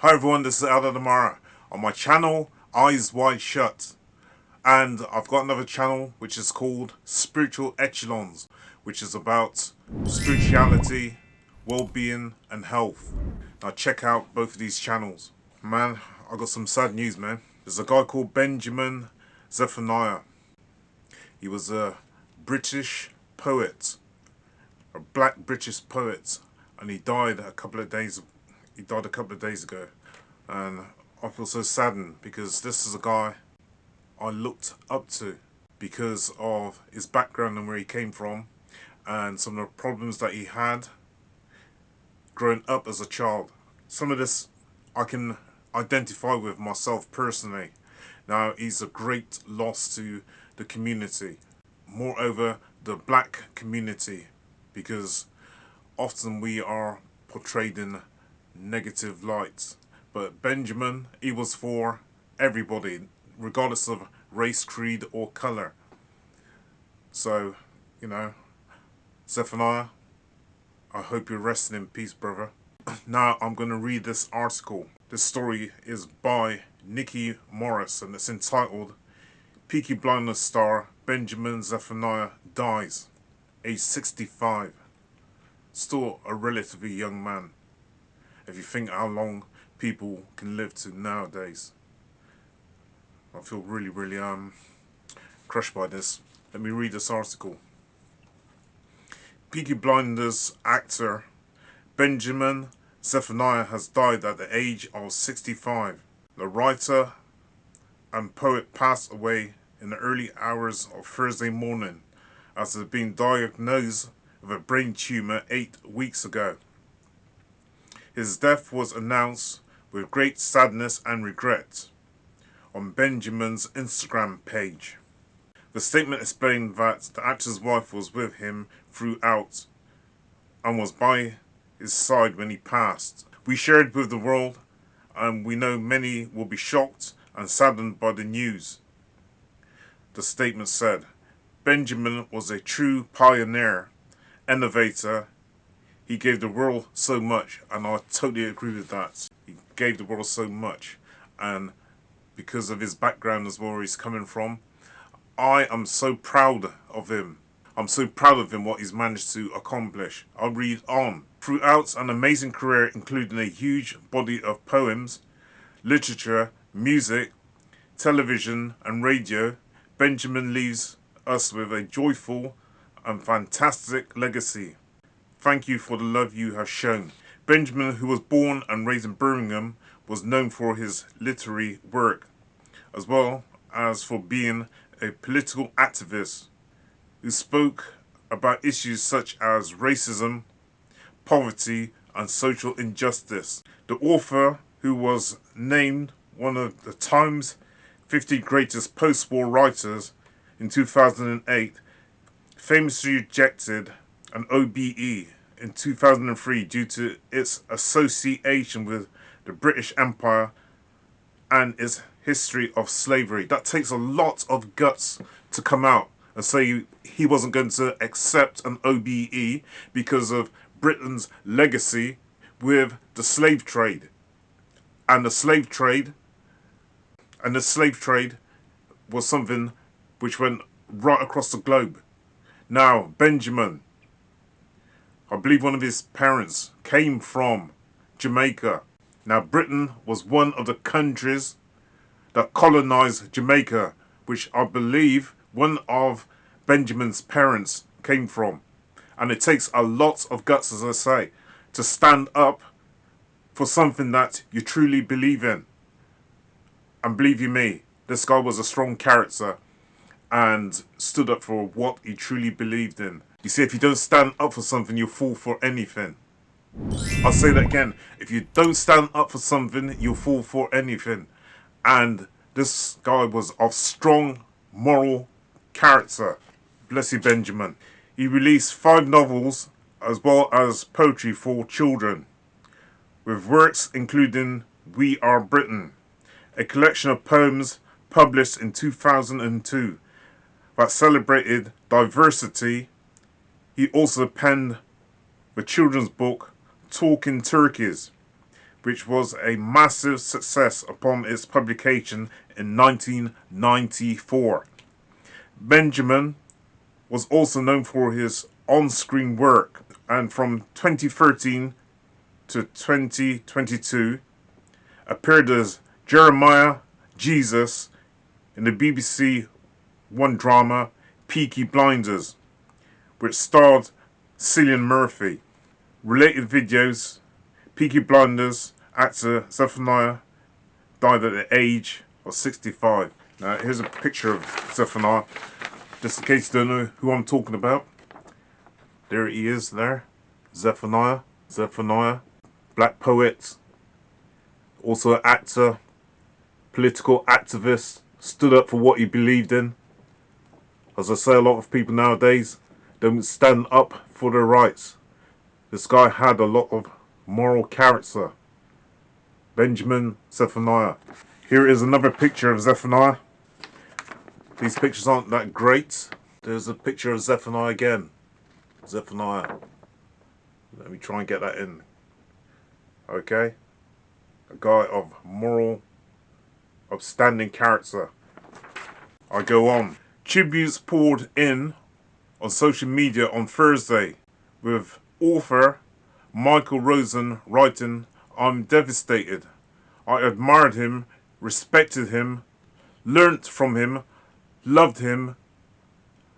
Hi everyone, this is Eldad Amara on my channel Eyes Wide Shut, and I've got another channel which is called Spiritual Echelons, which is about spirituality, well-being and health. Now check out both of these channels. Man, I got some sad news, man. There's a guy called Benjamin Zephaniah. He was a British poet, a black British poet, and he died a couple of days ago. And I feel so saddened because this is a guy I looked up to because of his background and where he came from and some of the problems that he had growing up as a child. Some of this I can identify with myself personally. Now, he's a great loss to the community, moreover the black community, because often we are portrayed in negative light. But Benjamin, he was for everybody, regardless of race, creed or colour. So, Zephaniah, I hope you're resting in peace, brother. Now I'm going to read this article. This story is by Nikki Morris and it's entitled Peaky Blinders star Benjamin Zephaniah dies, age 65. Still a relatively young man, if you think how long people can live to nowadays. I feel really crushed by this. Let me read this article. Peaky Blinders actor Benjamin Zephaniah has died at the age of 65. The writer and poet passed away in the early hours of Thursday morning after being diagnosed with a brain tumour 8 weeks ago. His death was announced with great sadness and regret on Benjamin's Instagram page. The statement explained that the actor's wife was with him throughout and was by his side when he passed. We shared with the world, and we know many will be shocked and saddened by the news. The statement said, Benjamin was a true pioneer, innovator. He gave the world so much, and I totally agree with that. He gave the world so much, and because of his background as well, where he's coming from, I am so proud of him. I'm so proud of him, what he's managed to accomplish. I'll read on. Throughout an amazing career, including a huge body of poems, literature, music, television and radio, Benjamin leaves us with a joyful and fantastic legacy. Thank you for the love you have shown. Benjamin, who was born and raised in Birmingham, was known for his literary work, as well as for being a political activist who spoke about issues such as racism, poverty and social injustice. The author, who was named one of the Times 50 greatest post-war writers in 2008, famously rejected an OBE in 2003 due to its association with the British Empire and its history of slavery. That takes a lot of guts to come out and say he wasn't going to accept an OBE because of Britain's legacy with the slave trade. And the slave trade was something which went right across the globe. Now, Benjamin, I believe one of his parents came from Jamaica. Now, Britain was one of the countries that colonized Jamaica, which I believe one of Benjamin's parents came from. And it takes a lot of guts, as I say, to stand up for something that you truly believe in. And believe you me, this guy was a strong character and stood up for what he truly believed in. You see, if you don't stand up for something, you'll fall for anything. I'll say that again. If you don't stand up for something, you'll fall for anything. And this guy was of strong moral character. Bless you, Benjamin. He released 5 novels as well as poetry for children, with works including We Are Britain, a collection of poems published in 2002 that celebrated diversity. He also penned the children's book Talking Turkeys, which was a massive success upon its publication in 1994. Benjamin was also known for his on-screen work, and from 2013 to 2022 appeared as Jeremiah Jesus in the BBC One drama Peaky Blinders, which starred Cillian Murphy. Related videos: Peaky Blinders actor Zephaniah died at the age of 65. Now here's a picture of Zephaniah, just in case you don't know who I'm talking about. There he is there, Zephaniah, black poet, also an actor, political activist, stood up for what he believed in. As I say, a lot of people nowadays don't stand up for their rights. This guy had a lot of moral character. Benjamin Zephaniah. Here is another picture of Zephaniah. These pictures aren't that great. There's a picture of Zephaniah again. Zephaniah. Let me try and get that in. Okay. A guy of moral, upstanding character. I go on. Tributes poured in on social media on Thursday, with author Michael Rosen writing, "I'm devastated. I admired him, respected him, learnt from him, loved him.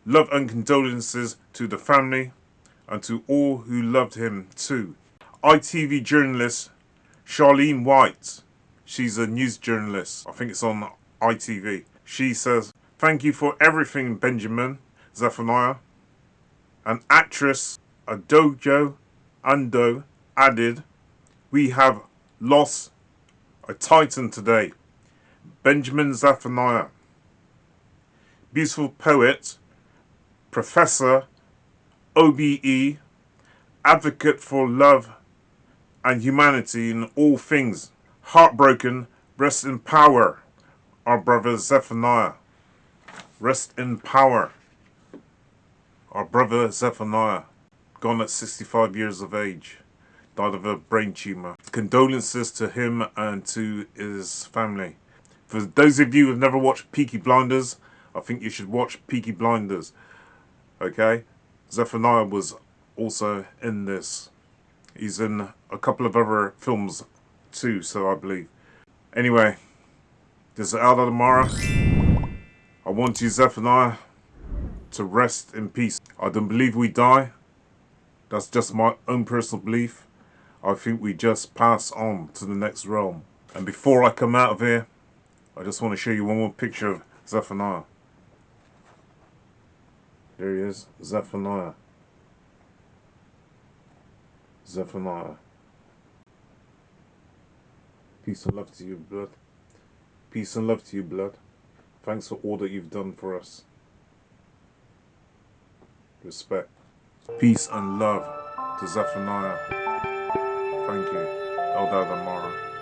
Love and condolences to the family and to all who loved him too." ITV journalist Charlene White, she's a news journalist, I think it's on ITV. She says, "Thank you for everything, Benjamin Zephaniah." And actress Adojo Ando added, "We have lost a titan today, Benjamin Zephaniah. Beautiful poet, professor, OBE, advocate for love and humanity in all things. Heartbroken, rest in power, our brother Zephaniah. Rest in power, our brother Zephaniah, gone at 65 years of age, died of a brain tumour. Condolences to him and to his family." For those of you who have never watched Peaky Blinders, I think you should watch Peaky Blinders. Okay? Zephaniah was also in this. He's in a couple of other films too, so I believe. Anyway, this is Eldad Amara. I want you, Zephaniah, to rest in peace. I don't believe we die. That's just my own personal belief. I think we just pass on to the next realm. And before I come out of here, I just want to show you one more picture of Zephaniah. There he is, Zephaniah. Zephaniah. Peace and love to you, blood. Peace and love to you, blood. Thanks for all that you've done for us. Respect. Peace and love to Zephaniah. Thank you. Eldad Amara.